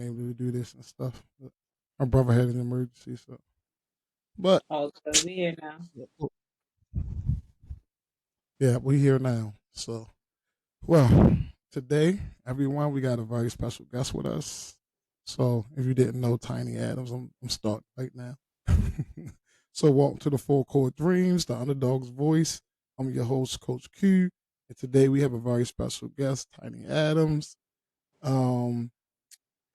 able to do this and stuff. But my brother had an emergency, so but Oh, good. We here now. yeah, we here now. So well, today, everyone, we got a very special guest with us. So if you didn't know Tiny Adams, I'm starting right now. So welcome to the Full Court Dreams, the Underdawgs Voice. I'm your host, Coach Q, and today we have a very special guest, Tiny Adams. Um,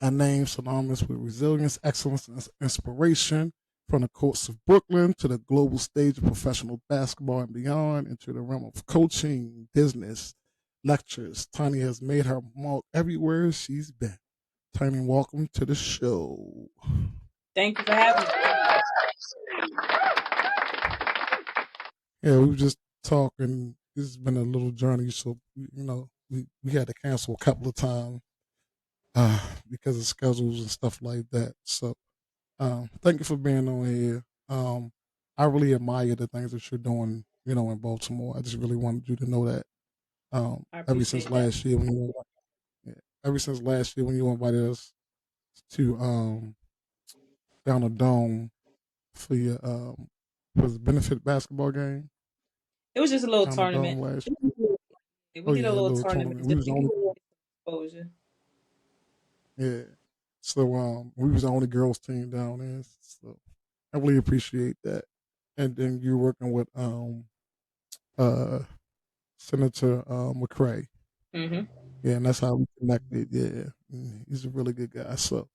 a name synonymous with resilience, excellence, and inspiration. From the courts of Brooklyn to the global stage of professional basketball and beyond, into the realm of coaching, business, lectures, Tiny has made her mark everywhere she's been. Tiny, welcome to the show. Thank you for having me. Yeah, we were just talking. This has been a little journey, so we had to cancel a couple of times because of schedules and stuff like that. So thank you for being on here. I really admire the things that you're doing, in Baltimore. I just really wanted you to know that. I Ever since appreciate that. last year yeah, ever since last year when you invited us to down a dome for your was it benefit basketball game It was just a little down the dome tournament. last year. Yeah, we Oh did a yeah, a little little tournament tournament. We just was to the get only exposure. yeah. So we was the only girls team down there. So I really appreciate that. And then you working with uh Senator McCray. Hmm. Yeah, and that's how we connected. Yeah, he's a really good guy. So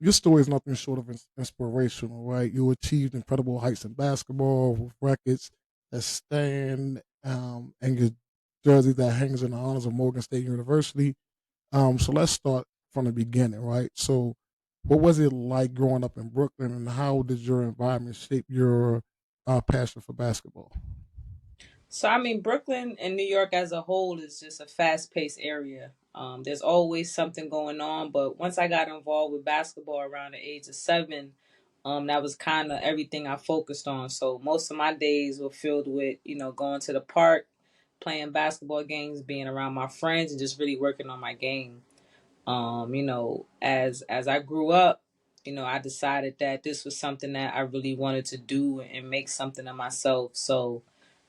your story is nothing short of inspirational, right? You achieved incredible heights in basketball with records that stand, and your jersey that hangs in the honors of Morgan State University. So let's start from the beginning, right? So, what was it like growing up in Brooklyn, and how did your environment shape your passion for basketball? So I mean, Brooklyn and New York as a whole is just a fast-paced area. There's always something going on, but once I got involved with basketball around the age of 7, that was kind of everything I focused on. So most of my days were filled with going to the park, playing basketball games, being around my friends, and just really working on my game. As I grew up, I decided that this was something that I really wanted to do and make something of myself. So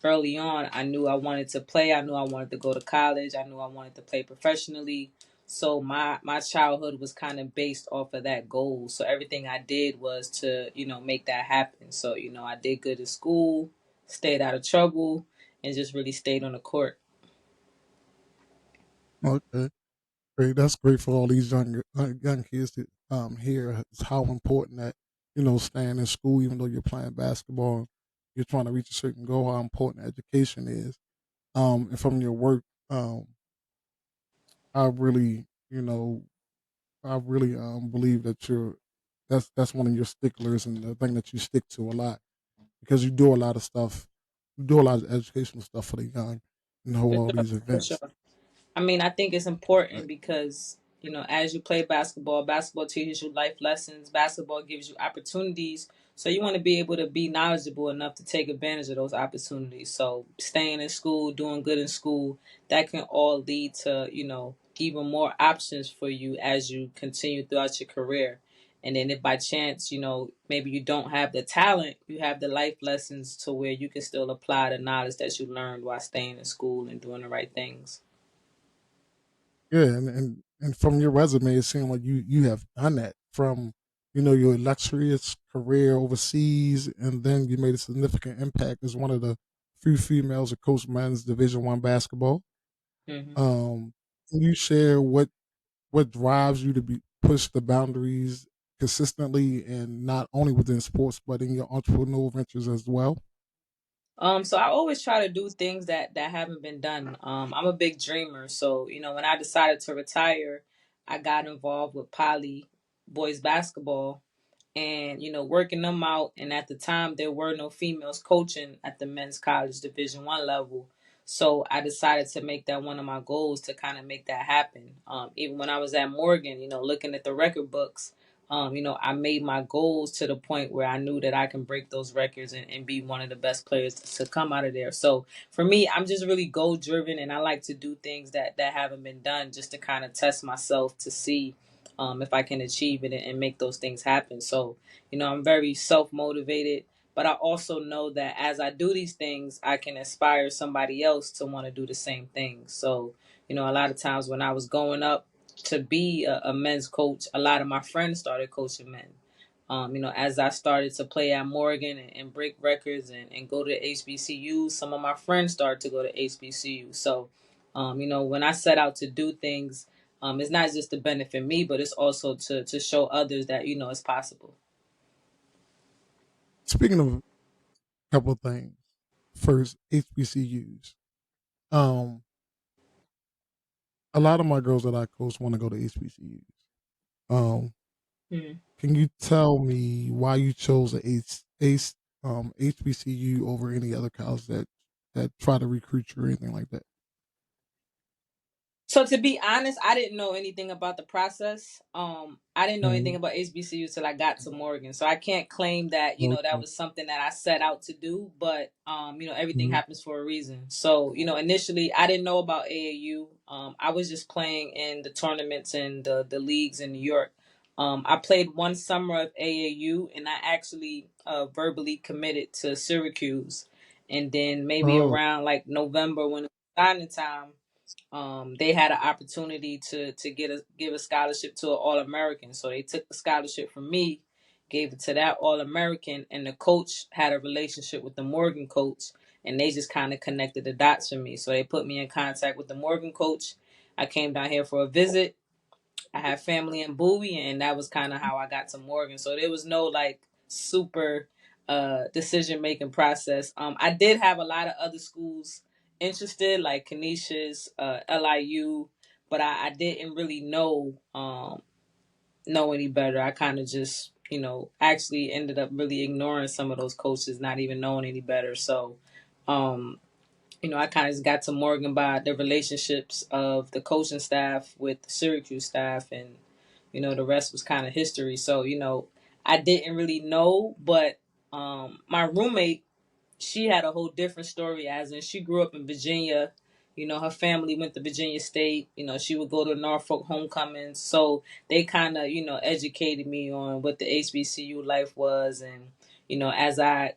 early on, I knew I wanted to play. I knew I wanted to go to college. I knew I wanted to play professionally. So my childhood was kind of based off of that goal. So everything I did was to, make that happen. So, I did good at school, stayed out of trouble, and just really stayed on the court. Okay, great. That's great for all these young kids to hear is how important that staying in school, even though you're playing basketball, you're trying to reach a certain goal. How important education is. And from your work, I really, I really believe that that's one of your sticklers and the thing that you stick to a lot because you do a lot of stuff. You do a lot of educational stuff for the young and hold For all sure. these For events. sure. I mean, I think it's important Right. because, as you play basketball, basketball teaches you life lessons, basketball gives you opportunities. So you want to be able to be knowledgeable enough to take advantage of those opportunities. So staying in school, doing good in school, that can all lead to, even more options for you as you continue throughout your career. And then if by chance, maybe you don't have the talent, you have the life lessons to where you can still apply the knowledge that you learned while staying in school and doing the right things. Yeah, and from your resume, it seems like you have done that from your illustrious career overseas, and then you made a significant impact as one of the few females to coach men's Division 1 basketball. Hmm. Can you share what drives you to be push the boundaries consistently, and not only within sports but in your entrepreneurial ventures as well? So I always try to do things that haven't been done. I'm a big dreamer, so when I decided to retire, I got involved with Poly boys basketball, and working them out. And at the time, there were no females coaching at the men's college Division 1 level, so I decided to make that one of my goals to kind of make that happen. Even when I was at Morgan, looking at the record books. I made my goals to the point where I knew that I can break those records and be one of the best players to come out of there. So for me, I'm just really goal driven, and I like to do things that haven't been done just to kind of test myself to see if I can achieve it and make those things happen. So I'm very self motivated. But I also know that as I do these things, I can inspire somebody else to want to do the same thing. So, a lot of times when I was going up to be a men's coach, a lot of my friends started coaching men. As I started to play at Morgan and break records and go to HBCU, some of my friends started to go to HBCU. So, when I set out to do things, it's not just to benefit me, but it's also to show others that, it's possible. Speaking of a couple of things, first HBCUs. Um, a lot of my girls that I coach want to go to HBCUs. Um, Mhm. can you tell me why you chose HBCU over any other college that try to recruit you or anything like that? So to be honest, I didn't know anything about the process. I didn't know anything Mm, about HBCU till I got to Morgan. So I can't claim that, that okay. was something that I set out to do, but everything Mhm. happens for a reason. So, initially I didn't know about AAU. I was just playing in the tournaments and the leagues in New York. I played one summer of AAU and I actually verbally committed to Syracuse. And then maybe Oh, around like November when it was signing time, they had an opportunity to give a scholarship to an All American. So they took the scholarship from me, gave it to that All American, and the coach had a relationship with the Morgan coach, and they just kind of connected the dots for me. So they put me in contact with the Morgan coach. I came down here for a visit. I had family in Bowie, and that was kind of how I got to Morgan. So there was no like super decision making process. I did have a lot of other schools interested, like Canisius, LIU, but I didn't really know any better. I kind of just actually ended up really ignoring some of those coaches, not even knowing any better. So um, I kind of just got to Morgan by the relationships of the coaching staff with the Syracuse staff, and the rest was kind of history. So I didn't really know, but my roommate, she had a whole different story, as in she grew up in Virginia. Her family went to Virginia State. She would go to Norfolk homecomings. So they kind of, educated me on what the HBCU life was. And, as I,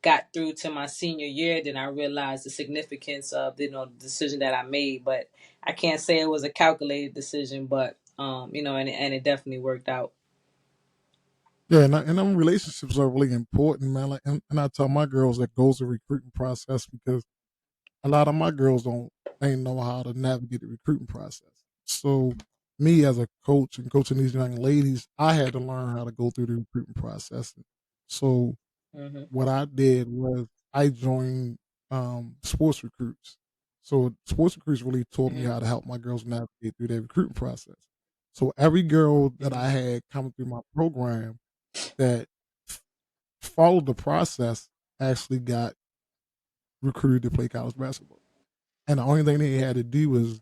got through to my senior year, then I realized the significance of, the decision that I made. But I can't say it was a calculated decision, but, and it definitely worked out. yeah, and them relationships are really important, man. Like, and I tell my girls that goes the recruiting process because a lot of my girls don't ain't know how to navigate the recruiting process. So me as a coach and coaching these young ladies, I had to learn how to go through the recruiting process. So Hmm. what I did was I joined sports recruits. So sports recruits really taught me Hmm. how to help my girls navigate through their recruiting process. So every girl that Hmm. I had coming through my program that followed the process actually got recruited to play college basketball. And the only thing they had to do was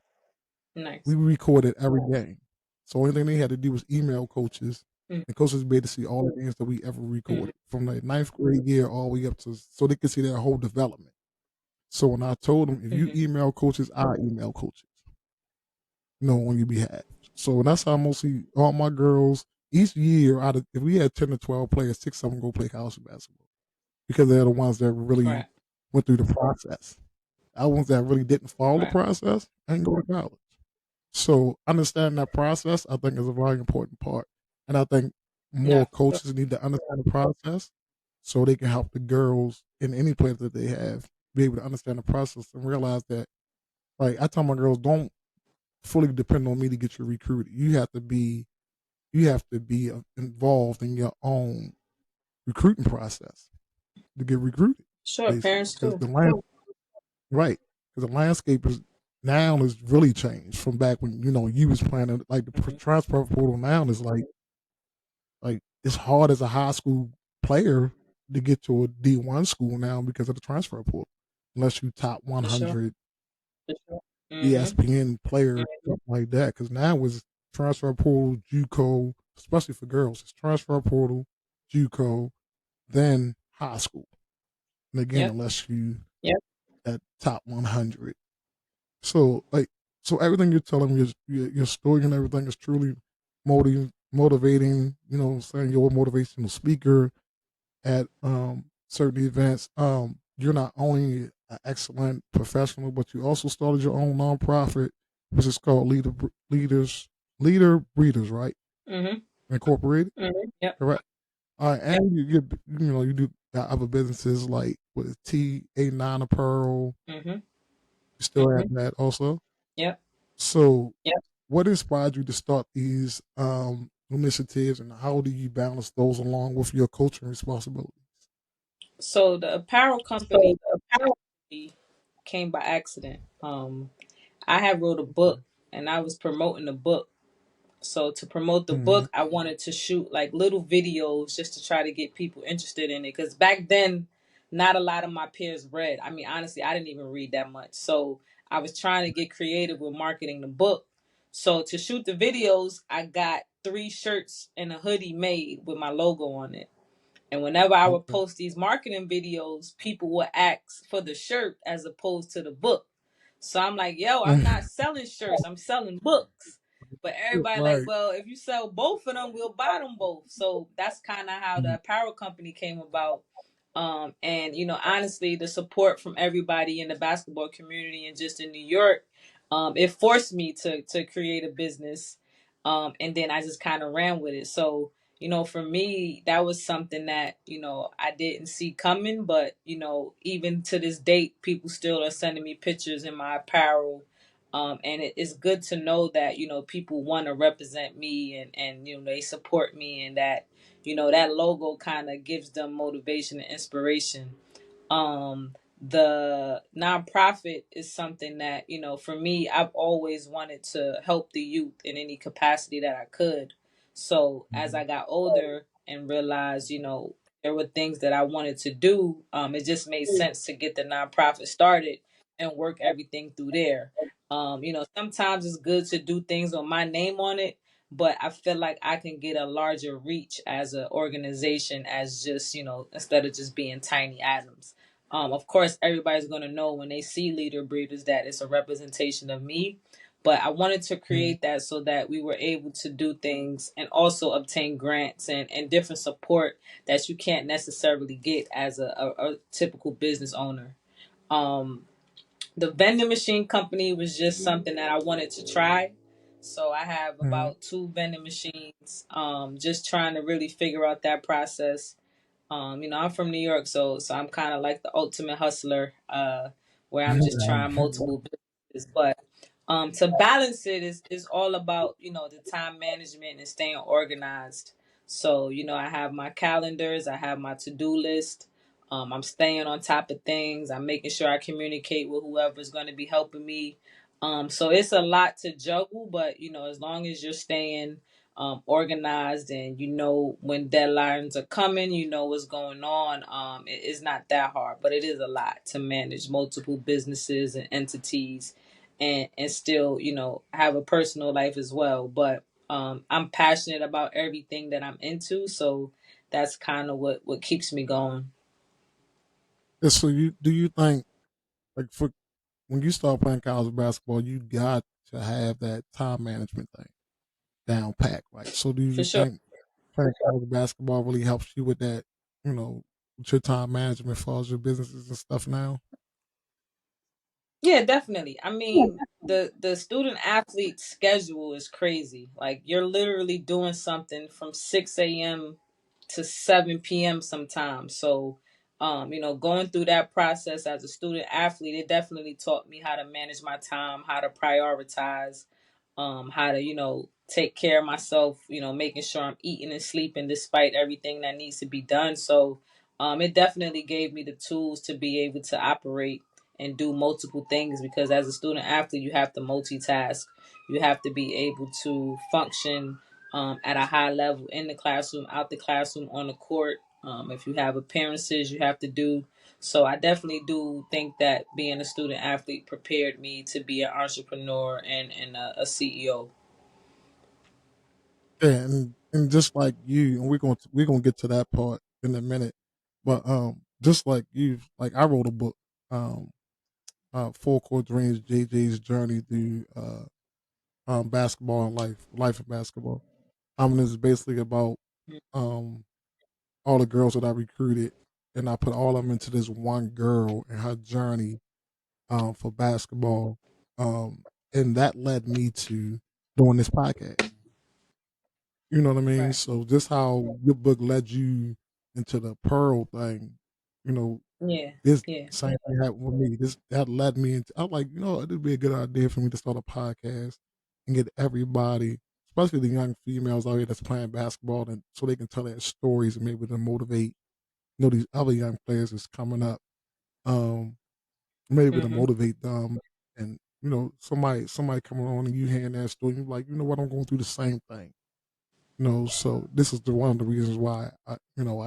we Nice. recorded every game. So only thing they had to do was email coaches, Hmm. and coaches would be able to see all the games that we ever Hmm. recorded from the ninth grade year all the way up to so they could see their whole development. So when I told them, if you Hmm. email coaches, I email coaches, on your behalf. So that's how mostly all my girls each year out of if we had 10 to 12 players, 6 of them go play college basketball because they're the ones that really Right. went through the process. I ones that really didn't follow the Right. process ain't go to college. So understanding that process, I think, is a very important part. And I think Yeah. more coaches need to understand the process so they can help the girls in any place that they have be able to understand the process and realize that, like I tell my girls, don't fully depend on me to get you recruited. You have to be involved in your own recruiting process to get recruited, Sure. basically, Parents because too. right, because the landscape is now has really changed from back when you was playing. Like the Hmm. transfer portal now is like it's hard as a high school player to get to a D1 school now because of the transfer portal, unless you top For sure. 100 For sure. Hmm. ESPN player something like that. Because now it's transfer portal, JUCO. especially for girls, it's transfer portal, JUCO, then high school. And again, Yep. unless you Yep. at top 100. So like, so everything you're telling me is your story and everything is truly motivating. You know, what I'm saying you're a motivational speaker at certain events. You're not only an excellent professional, but you also started your own nonprofit, which is called Leader Breeders, right? Mhm. Incorporated, Yep. correct? All right, Yep. and you know you do got other businesses like with T89 Apparel. Mhm. You still have Mhm. that also. Yep. So, Yep. what inspired you to start these initiatives, and how do you balance those along with your coaching responsibilities? So the apparel company actually came by accident. I had wrote a book and I was promoting the book. So to promote the Mm-hmm. book, I wanted to shoot like little videos just to try to get people interested in it. Because back then, not a lot of my peers read. I mean, honestly, I didn't even read that much. So I was trying to get creative with marketing the book. So to shoot the videos, I got 3 shirts and a hoodie made with my logo on it. And whenever I would Okay. post these marketing videos, people would ask for the shirt as opposed to the book. So I'm like, yo, I'm not selling shirts, I'm selling books. But everybody like, Right. well, if you sell both of them, we'll buy them both. So that's kind of how the apparel company came about. And honestly, the support from everybody in the basketball community and just in New York, it forced me to create a business. And then I just kind of ran with it. So for me, that was something that, I didn't see coming. But, even to this date, people still are sending me pictures in my apparel. And it's good to know that, people want to represent me and, they support me and that, that logo kind of gives them motivation and inspiration. The nonprofit is something that for me, I've always wanted to help the youth in any capacity that I could. So as I Mhm. got older and realized there were things that I wanted to do, it just made sense to get the nonprofit started and work everything through there. Sometimes it's good to do things with my name on it, but I feel like I can get a larger reach as an organization, as just instead of just being Tiny Adams. Of course, everybody's going to know when they see Leader Breeders that it's a representation of me. But I wanted to Mhm. create that so that we were able to do things and also obtain grants and different support that you can't necessarily get as a typical business owner. Um, the vending machine company was just something that I wanted to try. So I have Mhm. about 2 vending machines, just trying to really figure out that process. I'm from New York, so I'm kind of like the ultimate hustler, where I'm just trying multiple businesses. But to balance it is all about the time management and staying organized. So I have my calendars, I have my to do list. I'm staying on top of things. I'm making sure I communicate with whoever's going to be helping me. So it's a lot to juggle, but as long as you're staying organized and when deadlines are coming, what's going on. It's not that hard, but it is a lot to manage multiple businesses and entities, and still have a personal life as well. But I'm passionate about everything that I'm into, so that's kind of what keeps me going. Yeah, so you think like for when you start playing college basketball, you got to have that time management thing down pat, right? So do For you sure. think playing college basketball really helps you with that? You know, with your time management for all your businesses and stuff now. Yeah, definitely. I mean, the student athlete schedule is crazy. Like you're literally doing something from 6 a.m. to 7 p.m. sometimes. So, going through that process as a student athlete, it definitely taught me how to manage my time, how to prioritize, how to take care of myself. Making sure I'm eating and sleeping despite everything that needs to be done. So, it definitely gave me the tools to be able to operate and do multiple things, because as a student athlete you have to multitask. You have to be able to function at a high level in the classroom, out the classroom, on the court. If you have appearances you have to do. So I definitely do think that being a student athlete prepared me to be an entrepreneur and a CEO. Yeah, and just like you, and we're gonna get to that part in a minute. But just like you, like I wrote a book, um, Full Court Dreams, JJ's journey through basketball and life of basketball. And it's basically about um all the girls that I recruited, and I put all of them into this one girl and her journey for basketball, and that led me to doing this podcast. You know what I mean? Right. So just how your book led you into the Pearl thing, you know, Yeah. this Yeah. same thing happened with me. This that led me into. I'm like, it'd be a good idea for me to start a podcast and get everybody, especially the young females out here that's playing basketball, and so they can tell their stories and maybe to motivate, these other young players that's coming up. Um, maybe to Hmm. motivate them, and somebody coming on and you hearing that story, you're like, you know what, I'm going through the same thing. So this is one of the reasons why I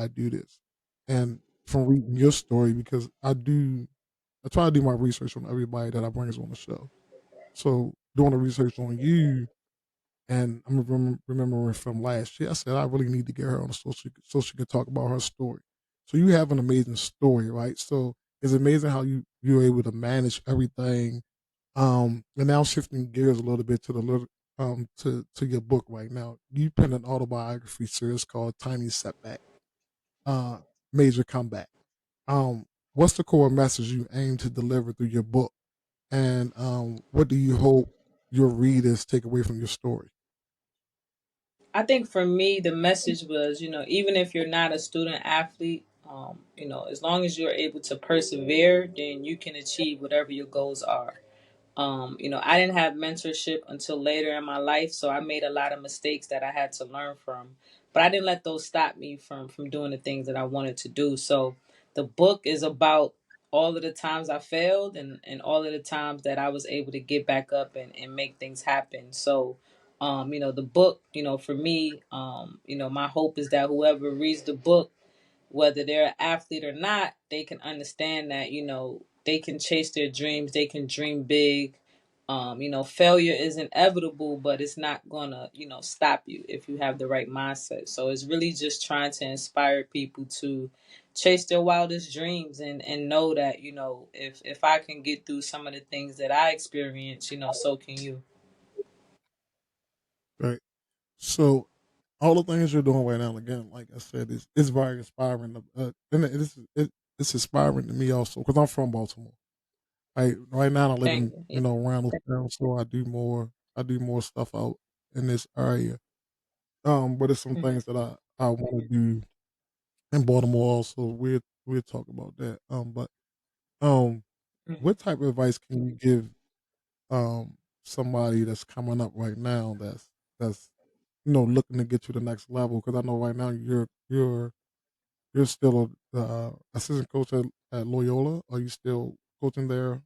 do this. And from reading your story, because I try to do my research on everybody that I bring on the show. So doing the research on you, and I'm remembering from last year, I said I really need to get her on the so she can talk about her story. So you have an amazing story, right? So it's amazing how you're able to manage everything. And now shifting gears a little bit to the little to your book right now. You penned an autobiography series called Tiny Setback, uh, Major Comeback. What's the core message you aim to deliver through your book, and what do you hope your readers take away from your story? I think for me, the message was, even if you're not a student athlete, as long as you're able to persevere, then you can achieve whatever your goals are. I didn't have mentorship until later in my life, so I made a lot of mistakes that I had to learn from. But I didn't let those stop me from doing the things that I wanted to do. So the book is about all of the times I failed and all of the times that I was able to get back up and make things happen. So the book, for me, my hope is that whoever reads the book, whether they're an athlete or not, they can understand that, they can chase their dreams, they can dream big. Failure is inevitable, but it's not gonna, stop you if you have the right mindset. So it's really just trying to inspire people to chase their wildest dreams and know that, if I can get through some of the things that I experience, so can you. Right. So all the things you're doing right now, again, like I said, is very inspiring. And it's inspiring to me also because I'm from Baltimore. Right now I live Thank in you. Yeah. Randallstown, so I do more stuff out in this area. But it's some Mhm. things that I want to do in Baltimore also. We'll talk about that. But um, Mhm. what type of advice can you give somebody that's coming up right now that's looking to get to the next level? Because I know right now you're still a assistant coach at Loyola. Are you still coaching there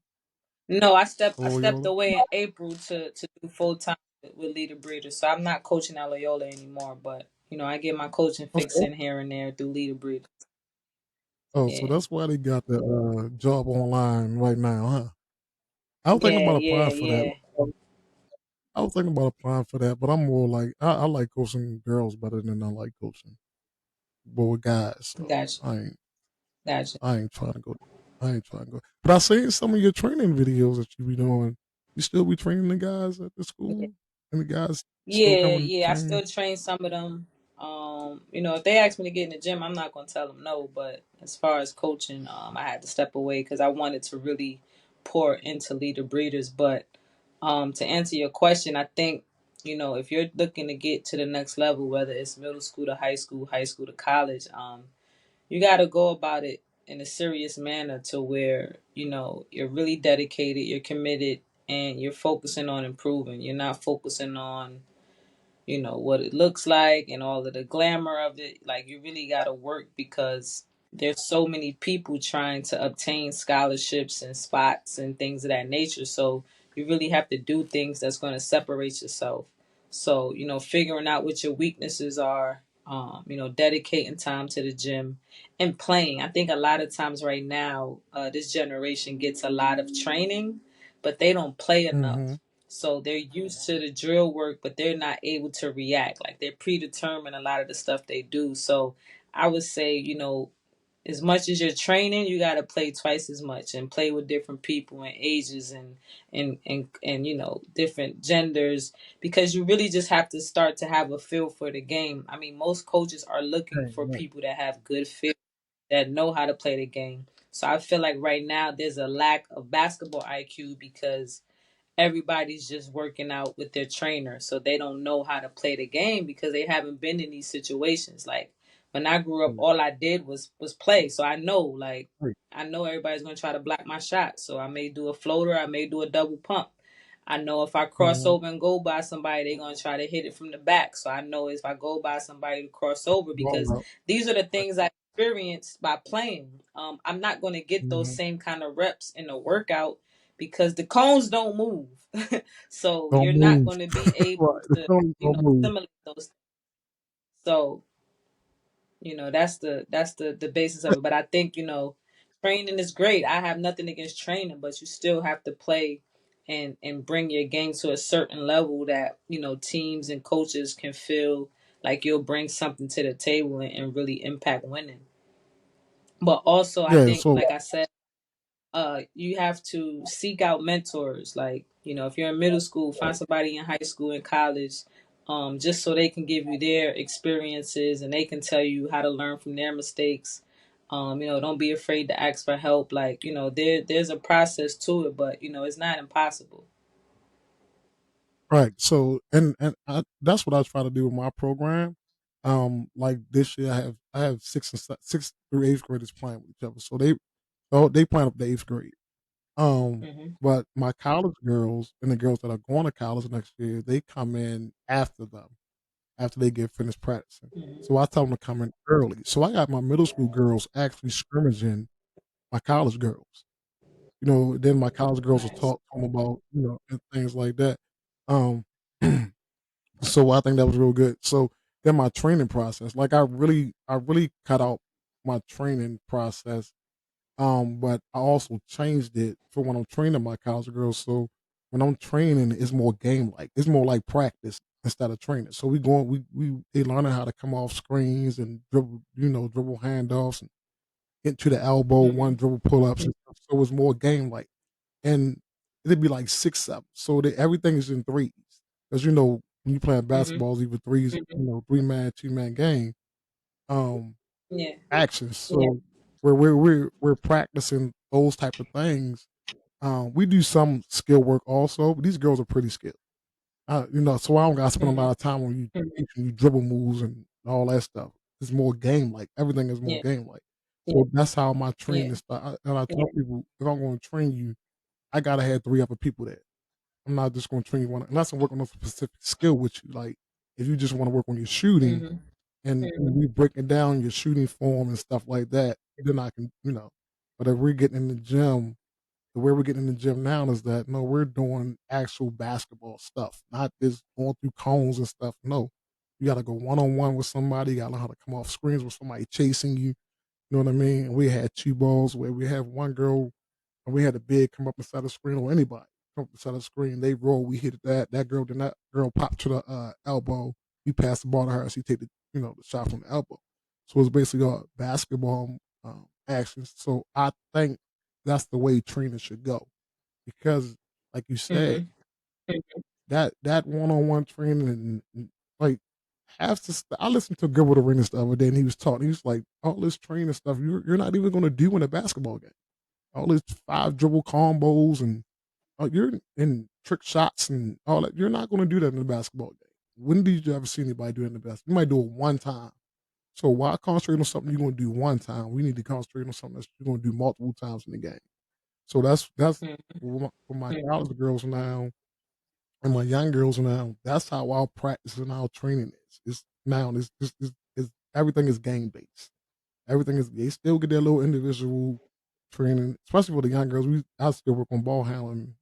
No, I stepped at I stepped Loyola? away in April to do full time with Leader Breeders. So I'm not coaching at Loyola anymore, but I get my coaching fix Okay. in here and there through Leader Breeders. Oh, so Yeah. that's why they got the job online right now, huh? I was thinking Yeah, about yeah, applying for that. yeah. I was thinking about applying for that, but I'm more like I like coaching girls better than I like coaching boy guys. So Gotcha. I ain't Gotcha. I ain't trying to go. I ain't trying to go. But I seen some of your training videos that you be doing. You still be training the guys at the school, and the guys still Yeah, coming to yeah. I train. still train some of them. If they ask me to get in the gym, I'm not gonna tell them no. But as far as coaching, I had to step away because I wanted to really pour into Leader Breeders. But to answer your question, I think if you're looking to get to the next level, whether it's middle school to high school to college, you got to go about it in a serious manner to where you're really dedicated, you're committed, and you're focusing on improving. You're not focusing on what it looks like and all of the glamour of it. Like, you really got to work because there's so many people trying to obtain scholarships and spots and things of that nature. So you really have to do things that's going to separate yourself. So figuring out what your weaknesses are, dedicating time to the gym and playing. I think a lot of times right now, this generation gets a lot of training, but they don't play enough. Mm-hmm. So they're used to the drill work, but they're not able to react. Like they're predetermined a lot of the stuff they do. So I would say, as much as you're training, you got to play twice as much and play with different people and ages and different genders, because you really just have to start to have a feel for the game. I mean, most coaches are looking Right, for right. people that have good feel, that know how to play the game. So I feel like right now there's a lack of basketball IQ because everybody's just working out with their trainer, so they don't know how to play the game because they haven't been in these situations. Like when I grew up, Right, all I did was play, so I know, like, right. I know everybody's gonna try to block my shot, so I may do a floater, I may do a double pump. I know if I cross Mhm. over and go by somebody, they're gonna try to hit it from the back. So I know if I go by somebody to cross over, Ball because out. these are the Right. things I experienced by playing. I'm not gonna get those Mhm. same kind of reps in a workout because the cones don't move. So Don't you're not move. going to be able Right. The to, Phillies don't move. simulate those. So, that's the basis of it. But I think, training is great. I have nothing against training, but you still have to play and bring your game to a certain level that, teams and coaches can feel like you'll bring something to the table and really impact winning. But also I Yeah, think, so like I said, you have to seek out mentors. Like, if you're in middle school, find somebody in high school and college, just so they can give you their experiences and they can tell you how to learn from their mistakes. Don't be afraid to ask for help. Like, there's a process to it, but it's not impossible. right. So that's what I try to do with my program. Like this year I have sixth through eighth graders playing with each other. So they playing up to eighth grade. Hmm. But my college girls and the girls that are going to college next year, they come in after them, after they get finished practicing. So Hmm. I tell them to come in early. So I got my middle school girls actually scrimmaging my college girls. Then my college girls will Nice. talk to them about, and things like that. Um, so I think that was real good. So then my training process, like I really cut out my training process, but I also changed it for when I'm training my college girls. So when I'm training, it's more game like. It's more like practice instead of training. So we they learning how to come off screens and dribble handoffs and get to the elbow, one Hmm. dribble pull ups and stuff. So it's more game like, and it'd be like 6-7. So everything is in threes, because when you playing Hmm. basketball, it's either threes, Hmm. 3-man, 2-man game. Um, Yeah. Actions. So we're practicing those type of things. We do some skill work also, but these girls are pretty skilled. So I don't gotta spend a Hmm. lot of time on you Hmm. teaching you dribble moves and all that stuff. It's more game like. Everything is more Yeah. game like. So that's how my Yeah. training start. And I tell people, if I'm going to train you, I gotta have 3 other people there. I'm not just going to train you one unless I'm working on a specific skill with you. Like if you just want to work on your shooting, Hmm. and we breaking down your shooting form and stuff like that, then I can. But if we're getting in the gym, the way we're getting in the gym now is that no, we're doing actual basketball stuff, not just going through cones and stuff. No, you got to go 1-on-1 with somebody. You got to learn how to come off screens with somebody chasing you. You know what I mean? And we had 2 balls where we have one girl and we had a big come up inside the screen, or anybody come up inside the screen. They roll, we hit that. That girl popped to the elbow. We passed the ball to her. She take the shot from the elbow. So it's basically all basketball actions. So I think that's the way training should go, because, like you said, Hmm. that 1-on-one training and like half the stuff. I listened to Gilbert Arenas the other day, and he was talking. He was like, all this training stuff you're not even going to do in a basketball game. All this 5 dribble combos and you're in trick shots and all that. You're not going to do that in a basketball game. When did you ever see anybody do it in the basketball? You might do it one time. So why concentrate on something you're going to do one time? We need to concentrate on something that you're going to do multiple times in the game. So that's for my college girls now and my young girls now. That's how our practice and our training is. It's now it's everything is game based. Everything is, they still get their little individual training, especially for the young girls. I still work on ball handling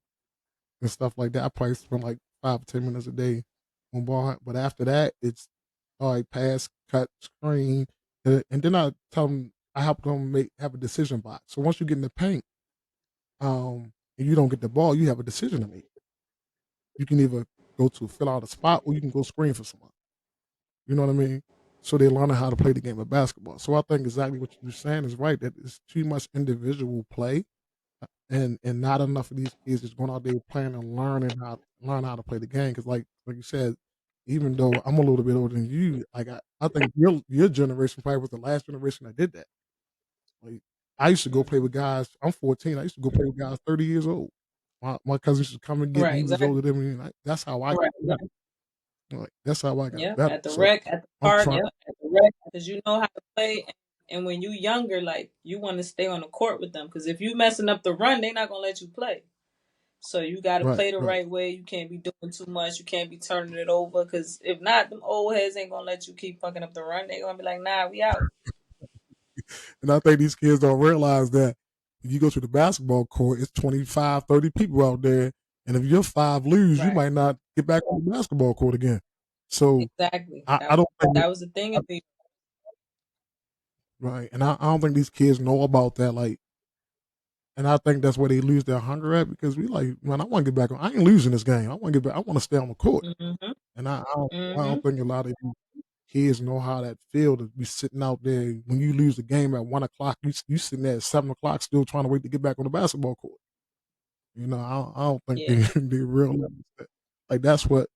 and stuff like that. I probably spend like 5 or 10 minutes a day on ball, but after that, it's all right, pass, cut, screen, and then I help them have a decision box. So once you get in the paint, and you don't get the ball, you have a decision to make. you can either go to fill out a spot or you can go screen for someone. You know what I mean? So they're learning how to play the game of basketball. So I think exactly what you're saying is right. That it's too much individual play, and not enough of these kids just going out there playing and learn how to play the game. Because like you said, even though I'm a little bit older than you, like I think your generation probably was the last generation that did that. Like I used to go play with guys. I'm 14. I used to go play with guys 30 years old. My cousins used to come and get me. Right, He was older exactly. than me. Like, that's how I got Right, better. exactly. Like that's how I got Yeah, better. at the So rec, at the I'm park, trying. yeah, at the rec, because you know how to play. And when you younger, like you want to stay on the court with them, because if you messing up the run, they're not gonna let you play. So you got to Right, play the right. right way. You can't be doing too much. You can't be turning it over, because if not, them old heads ain't gonna let you keep fucking up the run. They gonna be like, nah, we out. And I think these kids don't realize that if you go to the basketball court, it's 25, 30 people out there. And if you're five lose, you Right, might not get back on the basketball court again. So exactly. I don't think That was the thing. right. And I don't think these kids know about that. Like, and I think that's where they lose their hunger at because we like, man, I want to get back on. I ain't losing this game. I want to get back. I want to stay on the court. Mm-hmm. And I Mm-hmm. don't think a lot of these kids know how that feel to be sitting out there when you lose the game at 1 o'clock. You sitting there at 7 o'clock still trying to wait to get back on the basketball court. You know, I don't think they Yeah, they realize that. Like that's where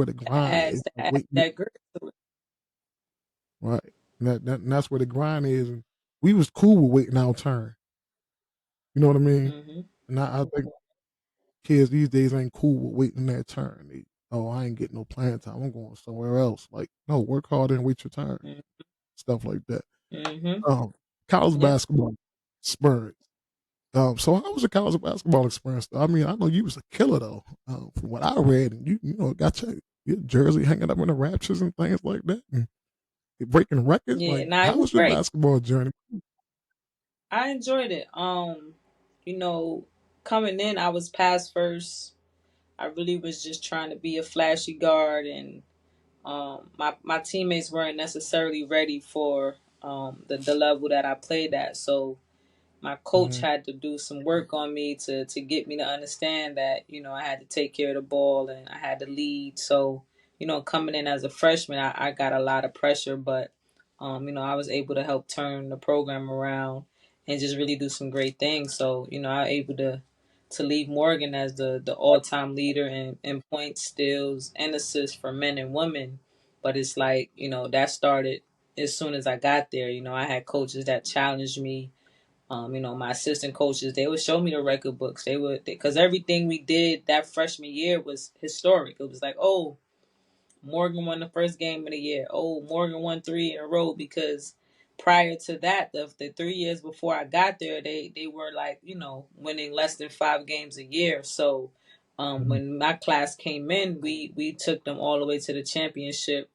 the grind is. Like, adds wait, that grit to it. right? And that's where the grind is. And we was cool with waiting our turn. You know what I mean? Mm-hmm. And I think kids these days ain't cool with waiting their turn. Oh, I ain't getting no playing time. I'm going somewhere else. Like, no, work hard and wait your turn. Stuff like that. Mm-hmm. Um, college Yep. basketball experience. So how was your college basketball experience? Though? I mean, I know you was a killer though. From what I read, and you know got your jersey hanging up in the Raptors and things like that, and you're breaking records. Yeah. Like, Nah, it how was was your great. basketball journey? I enjoyed it. You know, coming in, I was pass first. I really was just trying to be a flashy guard, and my teammates weren't necessarily ready for the level that I played at. So my coach Mm-hmm. had to do some work on me to get me to understand that I had to take care of the ball and I had to lead. So coming in as a freshman, I got a lot of pressure, but I was able to help turn the program around and just really do some great things. So I was able to leave Morgan as the all time leader in points, steals, and assists for men and women. But it's like that started as soon as I got there. I had coaches that challenged me. My assistant coaches, they would show me the record books. They would, because everything we did that freshman year was historic. It was like, oh, Morgan won the first game of the year. Oh, Morgan won three in a row, because prior to that, the 3 years before I got there, they were like, winning less than 5 games a year. So when my class came in, we took them all the way to the championship,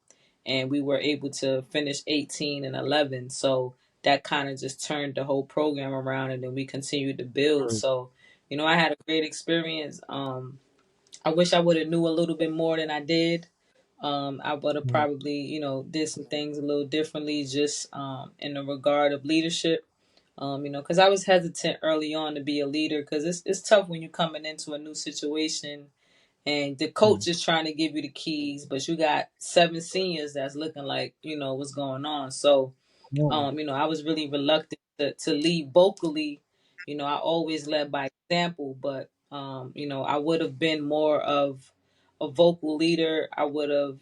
and we were able to finish 18-11. So that kind of just turned the whole program around, and then we continued to build. Right. So I had a great experience. I wish I would have knew a little bit more than I did. I would have Mhm. probably, did some things a little differently, just in the regard of leadership. Because I was hesitant early on to be a leader, because it's tough when you're coming into a new situation and the coach Mhm. is trying to give you the keys, but you got 7 seniors that's looking like what's going on. So Come on. I was really reluctant to lead vocally. I always led by example, but I would have been more of a vocal leader. I would have,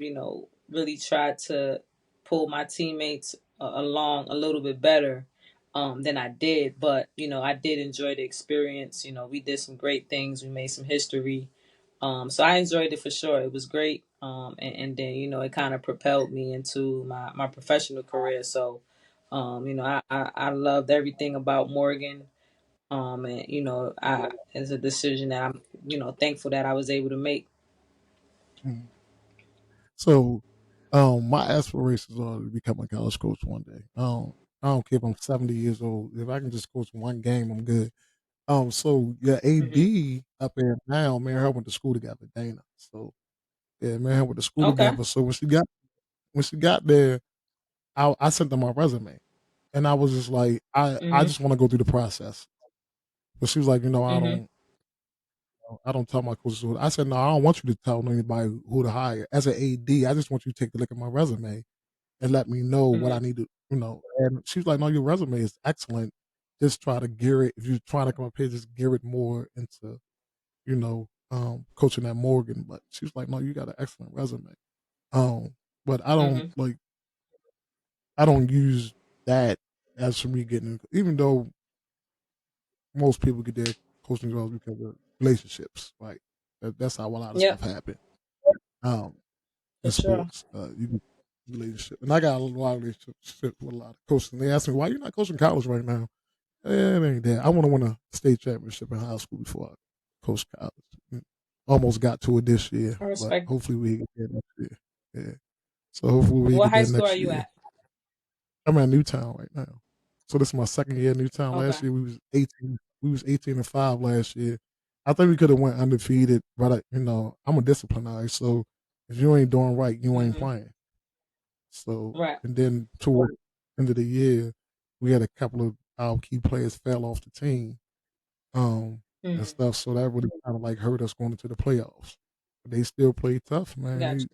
really tried to pull my teammates along a little bit better than I did. But I did enjoy the experience. We did some great things. We made some history. So I enjoyed it for sure. It was great. And then, it kind of propelled me into my professional career. So, I loved everything about Morgan. And, it's a decision that I'm, thankful that I was able to make. Mhm. So, my aspirations are to become a college coach one day. I don't care if I'm 70 years old. If I can just coach one game, I'm good. So your Hmm. AD up there now, man, her went to school together, Dana. So yeah, man, her went to school Okay. together. So when she got there, I sent them my resume, and I was just like, I Hmm. just want to go through the process. But she was like, I Hmm. don't. I don't tell my coaches who. I said, no, I don't want you to tell anybody who to hire. As an AD, I just want you to take a look at my resume and let me know what I Mhm. need to, And she was like, no, your resume is excellent. Just try to gear it. If you're trying to come up here, just gear it more into, coaching at Morgan. But she was like, no, you got an excellent resume. Um, but Mhm. I don't use that as for me getting, even though most people get their coaching jobs because of relationships, right? That's how a lot of stuff Yep. happen. Um, For in sure. sports, you get relationship, and I got a lot of relationships with a lot of coaches. And they ask me, "Why you not coaching college right now?" It ain't that. I want to win a state championship in high school before I coach college. Almost got to it this year, I but respect. hopefully we get there next year. Yeah. So hopefully we What get high there school are next you year. at? I'm at Newtown right now. So this is my second year at Newtown. Okay. Last year we was 18. We was 18-5 last year. I think we could have went undefeated, but I'm a disciplinary. So if you ain't doing right, you ain't Mhm. playing. So Right. and then toward the end of the year, we had a couple of our key players fell off the team, and Mhm. stuff. So that really kind of like hurt us going into the playoffs. But they still play tough, man. Gotcha.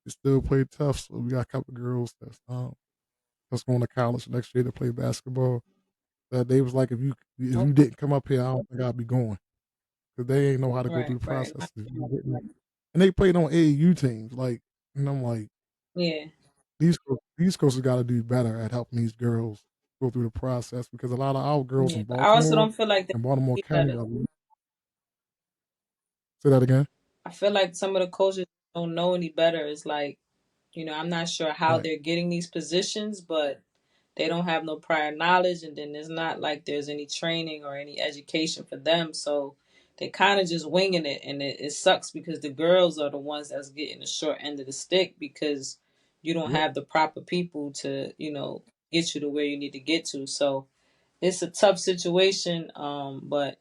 They still play tough. So we got a couple of girls that's going to college next year to play basketball. That they was like, if you Okay. didn't come up here, I don't think I'd be going because they ain't know how to go through Right. the Right. process. And they played on AAU teams, and I'm like, Yeah. these coaches got to do better at helping these girls go through the process because a lot of our girls Yeah. in But I also Baltimore don't feel like they and Baltimore need County better. are. Say that again. I feel like some of the coaches don't know any better. It's like, I'm not sure how Right. they're getting these positions, but they don't have no prior knowledge, and then it's not like there's any training or any education for them. So they kind of just winging it, and it sucks because the girls are the ones that's getting the short end of the stick because you don't Yep. have the proper people to, get you to where you need to get to. So it's a tough situation, but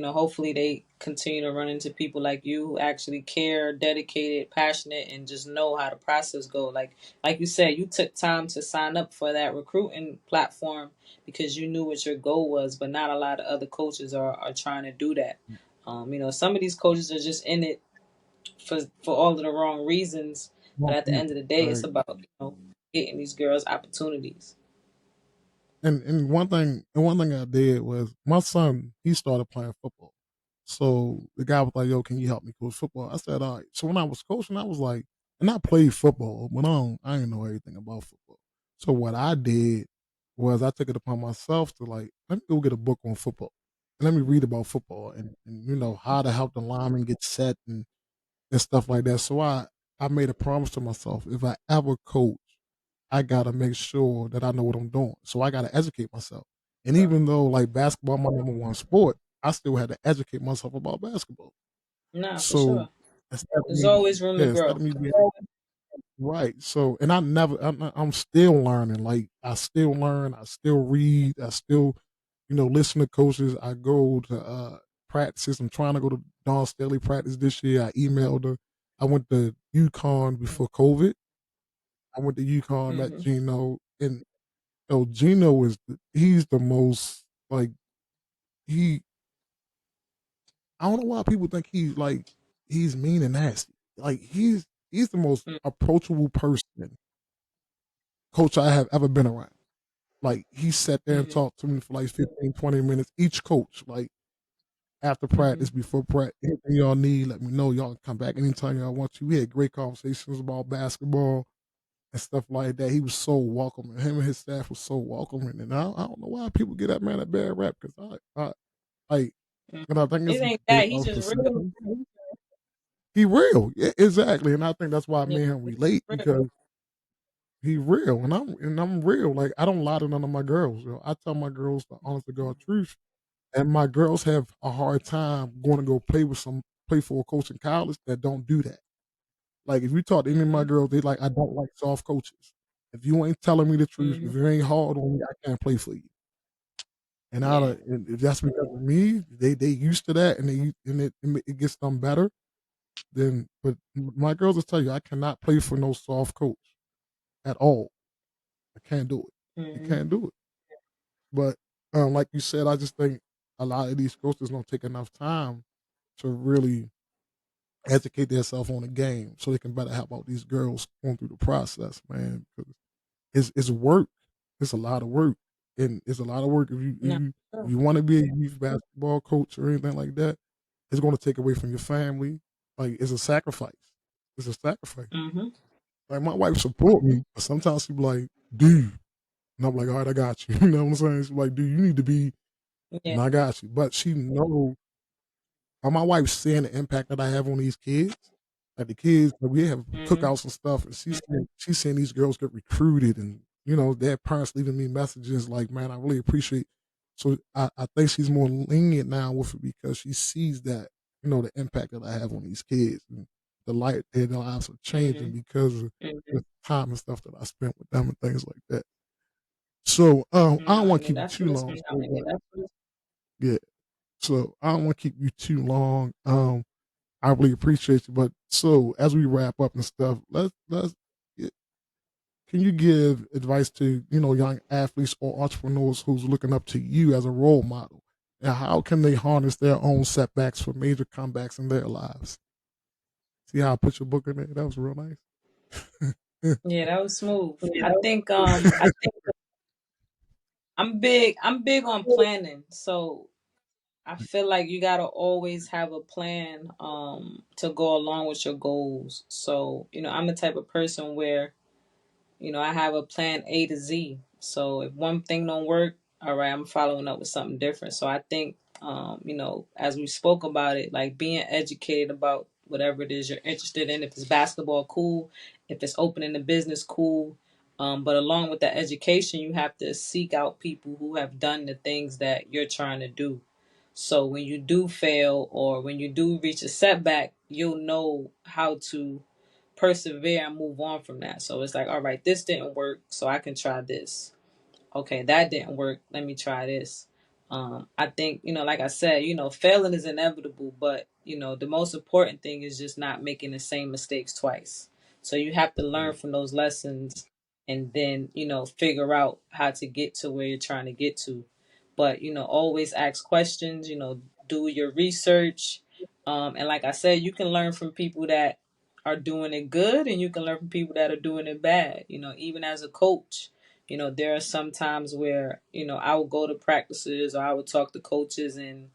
hopefully they continue to run into people like you who actually care, dedicated, passionate, and just know how the process go. Like you said, you took time to sign up for that recruiting platform because you knew what your goal was, but not a lot of other coaches are trying to do that. Some of these coaches are just in it for all of the wrong reasons, but Wrong at the end of reason. the day, it's Right. about getting these girls opportunities. And one thing I did was my son, he started playing football. So the guy was like, "Yo, can you help me coach football?" I said, "All right." So when I was coaching, I was like, and I played football, but I didn't know everything about football. So what I did was I took it upon myself to like, let me go get a book on football. And let me read about football and how to help the lineman get set and stuff like that. So I made a promise to myself, if I ever coach, I gotta make sure that I know what I'm doing. So I gotta educate myself. And even though like basketball my number one sport, I still had to educate myself about basketball. Nah, for So sure. instead of There's me, always room to yeah, instead grow. of me being right. So and I'm still learning. Like I still learn, I still read, I still, listen to coaches. I go to practices. I'm trying to go to Dawn Staley practice this year. I emailed her. I went to UConn before COVID. I went to UConn, met Hmm. Gino, and Gino he's the most like he. I don't know why people think he's mean and nasty. Like he's the most approachable person coach I have ever been around. Like he sat there and Hmm. talked to me for like 15, 20 minutes each coach. Like after Hmm. practice, before practice, anything y'all need, let me know. Y'all can come back anytime y'all want to. We had great conversations about basketball and stuff like that. He was so welcoming. Him and his staff was so welcoming. And I don't know why people get that man a bad rap because like, and I think It it's ain't that. He of just real. perception. He real, yeah, exactly. And I think that's why Yeah, me and him relate real. because he real, and I'm real. Like I don't lie to none of my girls. I tell my girls the honest to God truth, and my girls have a hard time going to go play for a coach in college that don't do that. Like if you talk to any of my Hmm. girls, they like I don't like soft coaches. If you ain't telling me the truth, Hmm. if you ain't hard on me, I can't play for you. And Yeah. and if that's because of me, they used to that, and it gets them better. Then, but my girls will tell you, I cannot play for no soft coach at all. I can't do it. I Hmm. can't do it. But like you said, I just think. a lot of these coaches don't take enough time to really educate themselves on the game so they can better help out these girls going through the process, man. 'Cause it's work. It's a lot of work, and it's a lot of work if No. you want to be a youth basketball coach or anything like that. It's going to take away from your family. Like it's a sacrifice. It's a sacrifice. Mm-hmm. Like my wife support me, but sometimes she be like, "Dude," and I'm like, "All right, I got you." You know what I'm saying? She's like, "Dude, you need to be," Yeah. and I got you. But she know my wife seeing the impact that I have on these kids. Like the kids, like we have Mm-hmm. cookouts and stuff, and she's seeing these girls get recruited, and their parents leaving me messages like, "Man, I really appreciate." So I think she's more lenient now with it because she sees that the impact that I have on these kids and the light their lives are changing Mm-hmm. because of Mm-hmm. the time and stuff that I spent with them and things like that. So I don't No, want to yeah, keep you that's too what it's long. I mean, But that's what yeah, so I don't want to keep you too long. I really appreciate you. But so as we wrap up and stuff, let's can you give advice to young athletes or entrepreneurs who's looking up to you as a role model, and how can they harness their own setbacks for major comebacks in their lives? See how I put your book in there? That was real nice. yeah, that was smooth. I think I'm big on planning. So I feel like you gotta always have a plan to go along with your goals. So, I'm the type of person where I have a plan A to Z. So if one thing don't work, all right, I'm following up with something different. So I think, as we spoke about it, like being educated about whatever it is you're interested in. If it's basketball, cool. If it's opening a business, cool. But along with that education, you have to seek out people who have done the things that you're trying to do. So when you do fail or when you do reach a setback, you'll know how to persevere and move on from that. So it's like, all right, this didn't work, so I can try this. Okay, that didn't work. Let me try this. I think, like I said, failing is inevitable, but the most important thing is just not making the same mistakes twice. So you have to learn from those lessons and then, figure out how to get to where you're trying to get to. But, always ask questions, do your research. And like I said, you can learn from people that are doing it good and you can learn from people that are doing it bad. Even as a coach, there are some times where, I will go to practices or I would talk to coaches and,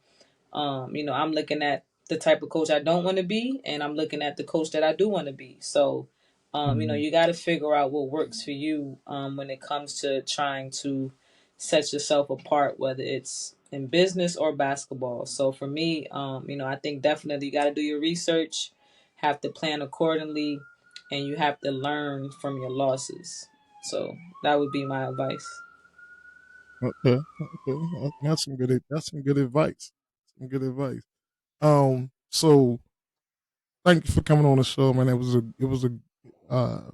I'm looking at the type of coach I don't want to be and I'm looking at the coach that I do want to be. So, Mhm. you got to figure out what works for you when it comes to trying to set yourself apart, whether it's in business or basketball. So for me, I think definitely you got to do your research, have to plan accordingly, and you have to learn from your losses. So that would be my advice. Okay, okay, that's some good advice. Some good advice. So thank you for coming on the show, man. It was a uh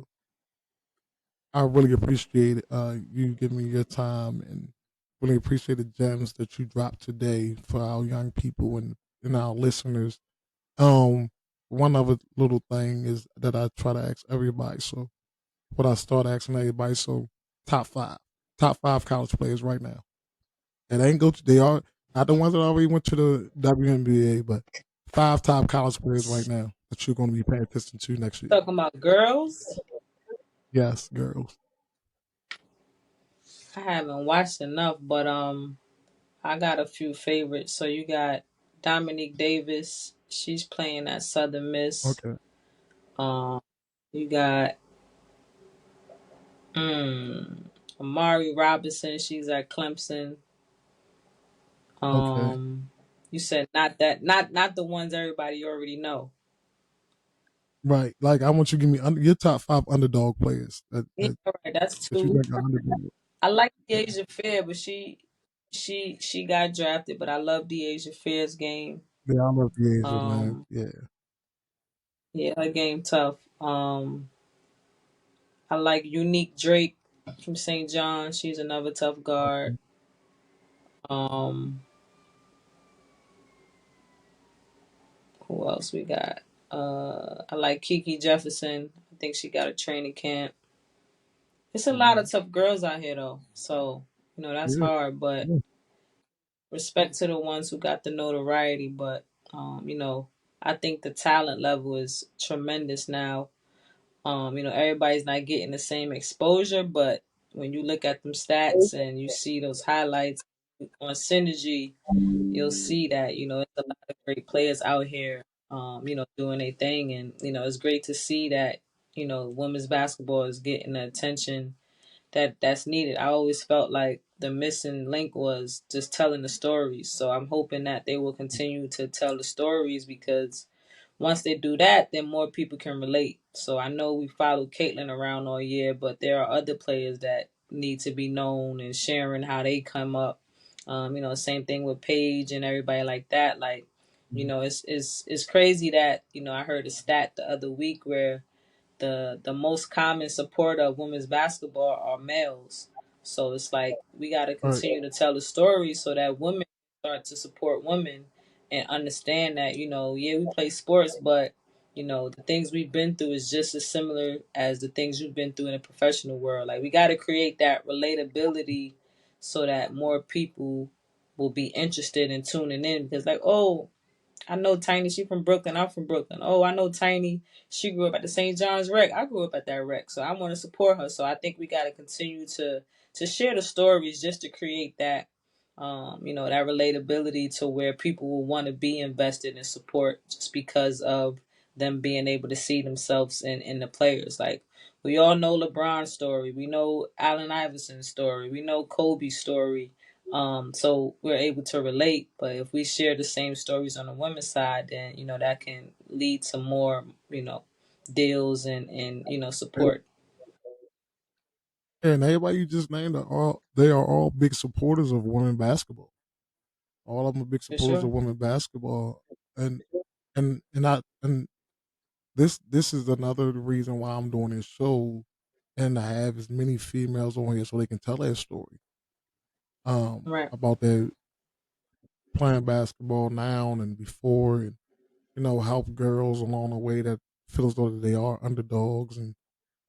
I really appreciate you giving me your time and really appreciate the gems that you dropped today for our young people and our listeners. One other little thing is that I try to ask everybody. So what I start asking everybody. So top five, top five college players right now. It ain't go to they are not the ones that already went to the WNBA, but five top college players right now that you're going to be paying attention to next year. Talking about girls, Yes, girls. I haven't watched enough, but I got a few favorites. So you got Dominique Davis. She's playing at Southern Miss. Okay. Um, you got mm, Amari Robinson. She's at Clemson. Okay. Um, you said not the ones everybody already know. Right. Like I want you to give me your top five underdog players Yeah, all right, that's that you two. think are underdog. I like the Yeah. Asia Fair, but she got drafted. But I love the Asia Fair's game. Yeah, I love the Asia, man. Um, Yeah. yeah, her game tough. I like Unique Drake from St. John. She's another tough guard. Okay. Um, who else we got? I like Kiki Jefferson. I think she got a training camp. It's a lot Mm-hmm. of tough girls out here though, so that's Yeah. hard. But Yeah. respect to the ones who got the notoriety, but you know, I think the talent level is tremendous now. You know, everybody's not getting the same exposure, but when you look at them stats and you see those highlights on Synergy, you'll see that, you know, there's a lot of great players out here, you know, doing their thing. And, you know, it's great to see that, you know, women's basketball is getting the attention that's needed. I always felt like the missing link was just telling the stories. So I'm hoping that they will continue to tell the stories, because once they do that, then more people can relate. So I know we followed Caitlyn around all year, but there are other players that need to be known and sharing how they come up. You know, same thing with Paige and everybody like that. Like, you know, it's crazy that, you know, I heard a stat the other week where the most common supporter of women's basketball are males. So it's like we got to Right. continue to tell the story so that women start to support women and understand that, you know, yeah, we play sports, but you know, the things we've been through is just as similar as the things you've been through in the professional world. Like we got to create that relatability so that more people will be interested in tuning in, because like, oh, I know Tiny, she from Brooklyn. I'm from Brooklyn. Oh, I know Tiny, she grew up at the St. John's Rec. I grew up at that rec. So I want to support her. So I think we got to continue to share the stories just to create that, you know, that relatability to where people will want to be invested in support just because of them being able to see themselves in the players. Like we all know LeBron's story. We know Allen Iverson's story. We know Kobe's story. So we're able to relate. But if we share the same stories on the women's side, then you know that can lead to more, you know, deals and you know support And everybody you just named are all they are all big supporters of women basketball. All of them are big for supporters sure. of women basketball, and and this is another reason why I'm doing this show, and I have as many females on here so they can tell their story Right. about their playing basketball now and before, and help girls along the way that feel as though that they are underdogs and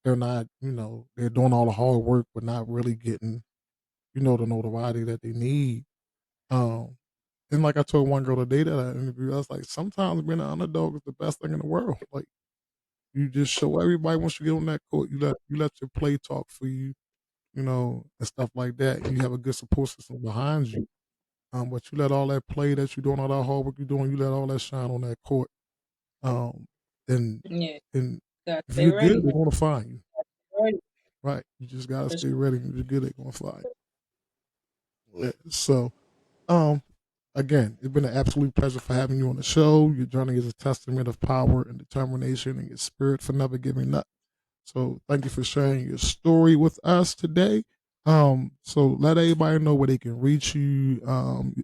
they're not, they're doing all the hard work but not really getting, the notoriety that they need. Um, and like I told one girl today that I interviewed, I was like, sometimes being an underdog is the best thing in the world. Like you just show everybody once you get on that court, you let your play talk for you, and stuff like that. You have a good support system behind you. But you let all that play that you're doing, all that hard work you're doing, you let all that shine on that court. Um, and Yeah. and Gotta if stay you're good, ready. they're gonna find you. Ready. Right. You just gotta For stay sure. ready. If you're good, they're gonna find you. Yeah. So, um, again, it's been an absolute pleasure for having you on the show. Your journey is a testament of power and determination, and your spirit for never giving up. So, thank you for sharing your story with us today. So let everybody know where they can reach you. Um,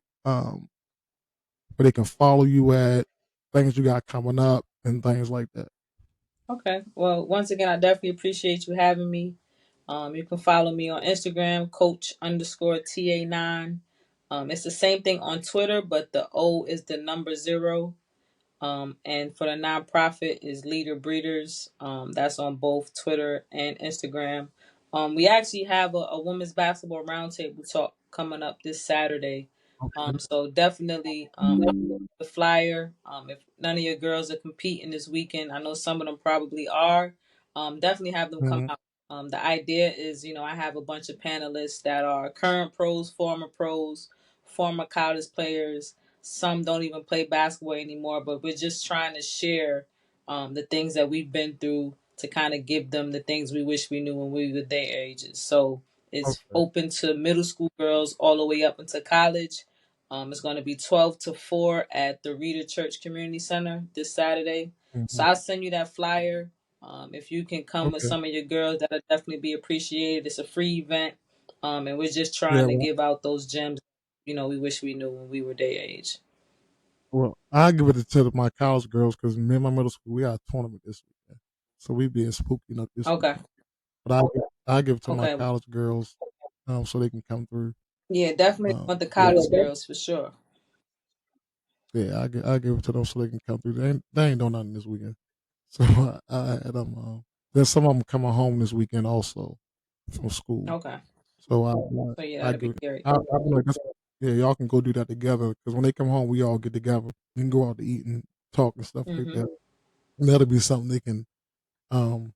where they can follow you at, things you got coming up, and things like that. Okay. Well, once again, I definitely appreciate you having me. You can follow me on Instagram, Coach underscore TA9. It's the same thing on Twitter, but the O is the number 0. And for the nonprofit is Leader Breeders. That's on both Twitter and Instagram. We actually have a women's basketball roundtable talk coming up this Saturday. Okay. So definitely the flyer. If none of your girls are competing this weekend, I know some of them probably are. Definitely have them come Mm-hmm. out. The idea is, you know, I have a bunch of panelists that are current pros, former college players. Some don't even play basketball anymore, but we're just trying to share the things that we've been through to kind of give them the things we wish we knew when we were their ages. So it's Okay. open to middle school girls all the way up into college. It's going to be 12 to 4 at the Reader Church Community Center this Saturday. Mm-hmm. So I'll send you that flyer. If you can come with Okay. some of your girls, that'll definitely be appreciated. It's a free event. And we're just Yeah. trying to Well, give out those gems, you know, we wish we knew when we were their age. I give it to my college girls because me and my middle school we got a tournament this weekend, so we being spooky enough this Okay. weekend. But I give it to my Okay. college girls, so they can come through. Yeah, definitely want the Yeah, college girls for sure. yeah. I give it to them so they can come through. They ain't doing nothing this weekend, so I had them. There's some of them coming home this weekend also from school. Okay. So So yeah, I that'll give be it. great. I be like this. yeah, y'all can go do that together. Because when they come home, we all get together. We can go out to eat and talk and stuff like Hmm. that. And that'll be something um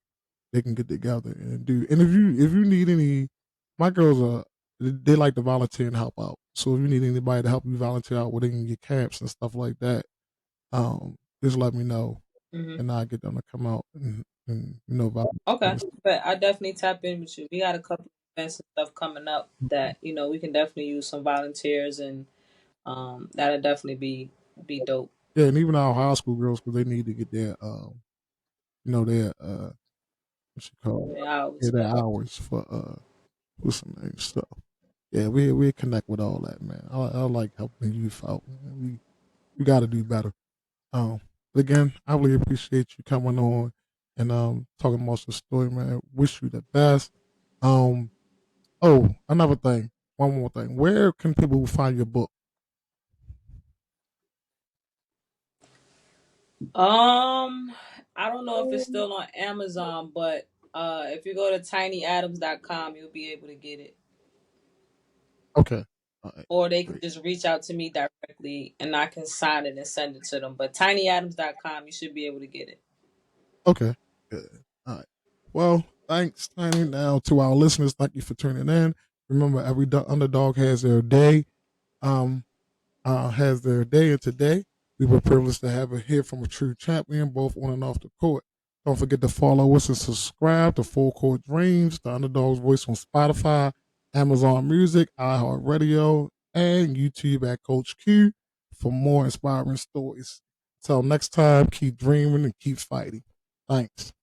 they can get together and do. And if you need any, my girls are they like to volunteer and help out. So if you need anybody to help you volunteer out within your camps and stuff like that, just let me know Hmm. and I'll get them to come out and volunteer. Okay, And stuff. but I definitely tap in with you. We got a couple of events and stuff coming up that we can definitely use some volunteers, and that'll definitely be dope. Yeah, and even our high school girls because they need to get their their what you call Yeah, I yeah always their bet. hours for some stuff. Yeah, we connect with all that, man. I like helping the youth out. Man. We got to do better. Um, but again, I really appreciate you coming on and talking about your story, man. Wish you the best. Um, oh, another thing, one more thing. Where can people find your book? Um, I don't know if it's still on Amazon, but if you go to tinyadams.com, you'll be able to get it. Okay, all right, Or they can great. just reach out to me directly and I can sign it and send it to them. But tinyadams.com, you should be able to get it. Okay, good. All right. Well, thanks, Tiny. Now to our listeners, thank you for tuning in. Remember, every underdog has their day. Um, has their day, and today we were privileged to have a hear from a true champion, both on and off the court. Don't forget to follow us and subscribe to Full Court Dreams, the Underdog's Voice on Spotify, Amazon Music, iHeartRadio, and YouTube at Coach Q for more inspiring stories. Until next time, keep dreaming and keep fighting. Thanks.